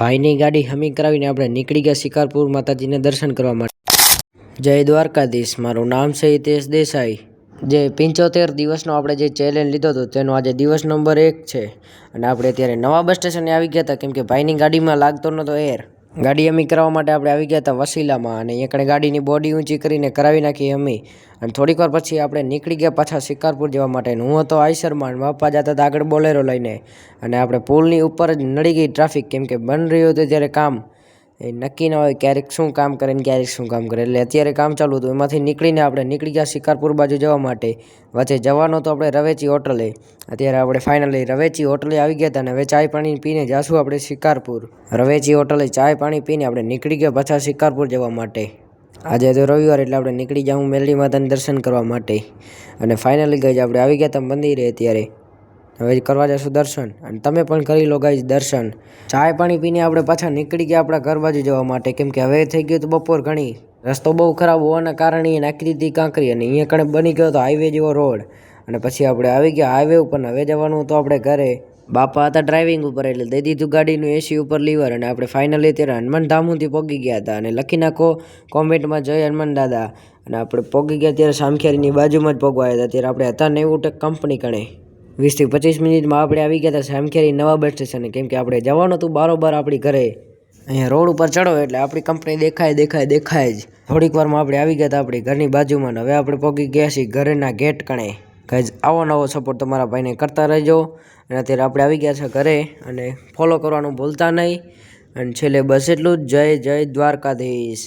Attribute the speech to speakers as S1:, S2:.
S1: ભાઈની ગાડી હમી કરાવીને આપણે નીકળી ગયા શિકારપુર માતાજીને દર્શન કરવા માટે। જય દ્વારકાધીશ। મારું નામ છે હિતેશ દેસાઈ। જે 75 દિવસનો આપણે જે ચેલેન્જ લીધો હતો તેનો આજે દિવસ નંબર 1 છે અને આપણે અત્યારે નવા બસ સ્ટેશને આવી ગયા હતા, કેમ કે ભાઈની ગાડીમાં લાગતો નહોતો એર। ગાડી અમી કરાવવા માટે આપણે આવી ગયા હતા વસીલામાં અને અહીંયા ગાડીની બોડી ઊંચી કરીને કરાવી નાખી અમી અને થોડીક વાર પછી આપણે નીકળી ગયા પાછા શિકારપુર જવા માટે। હું હતો આઈસરમાં, પપ્પા જતા હતા આગળ બોલેરો લઈને અને આપણે પુલની ઉપર જ નડી ગઈ ટ્રાફિક, કેમ કે બન રહ્યું હતું ત્યારે કામ એ નક્કી ન હોય ક્યારેક શું કામ કરે ને ક્યારેક શું કામ કરે, એટલે અત્યારે કામ ચાલુ હતું એમાંથી નીકળીને આપણે નીકળી ગયા શિકારપુર બાજુ જવા માટે। વચ્ચે જવાનું તો આપણે રવેચી હોટલે, અત્યારે આપણે ફાઇનલી રવેચી હોટલે આવી ગયા હતા અને હવે ચાય પાણી પીને જાશું આપણે શિકારપુર। રવેચી હોટલે ચાય પાણી પીને આપણે નીકળી ગયા પાછા શિકારપુર જવા માટે। આજે તો રવિવાર એટલે આપણે નીકળી જાઉં મેલડી માતાના દર્શન કરવા માટે અને ફાઇનલી ગઈ આપણે આવી ગયા હતા મંદિરે। અત્યારે હવે કરવા જશું દર્શન અને તમે પણ કરી લો ગાઈઝ દર્શન। ચાય પાણી પીને આપણે પાછા નીકળી ગયા આપણા ઘર બાજુ જવા માટે, કેમ કે હવે થઈ ગયું તો બપોર ઘણી, રસ્તો બહુ ખરાબ હોવાના કારણે એ નાખી દીધી કાંકરી અને અહીંયા કણે બની ગયો તો હાઈવે જેવો રોડ અને પછી આપણે આવી ગયા હાઈવે ઉપર ને હવે જવાનું હતું આપણે ઘરે। બાપા હતા ડ્રાઇવિંગ ઉપર એટલે દઈ દીધું ગાડીનું એસી ઉપર લીવર અને આપણે ફાઇનલી અત્યારે હનુમાન ધામ સુધી પહોંચી ગયા હતા અને લખી નાખો કોમેન્ટમાં જય હનુમાન દાદા। અને આપણે પહોંચી ગયા ત્યારે સામખિયારીની બાજુમાં જ પહોંચવાયા હતા। ત્યારે આપણે હતા નેવુટેક કંપની કણે 20 થી 25 મિનિટમાં આપણે આવી ગયા હતા સામખિયારી નવા બસ સ્ટેશને, કેમ કે આપણે જવાનું હતું બારોબાર આપણી ઘરે। અહીંયા રોડ ઉપર ચડો એટલે આપણી કંપની દેખાય જ। થોડીક વારમાં આપણે આવી ગયા હતા આપણી ઘરની બાજુમાં હવે આપણે પહોંચી ગયા છીએ ઘરના ગેટ કણે। ગાઈઝ આવો નવો સપોર્ટ તમારા ભાઈને કરતા રહેજો અને અત્યારે આપણે આવી ગયા છે ઘરે અને ફોલો કરવાનું ભૂલતા નહીં અને છેલ્લે બસ એટલું જ। જય દ્વારકાધીશ।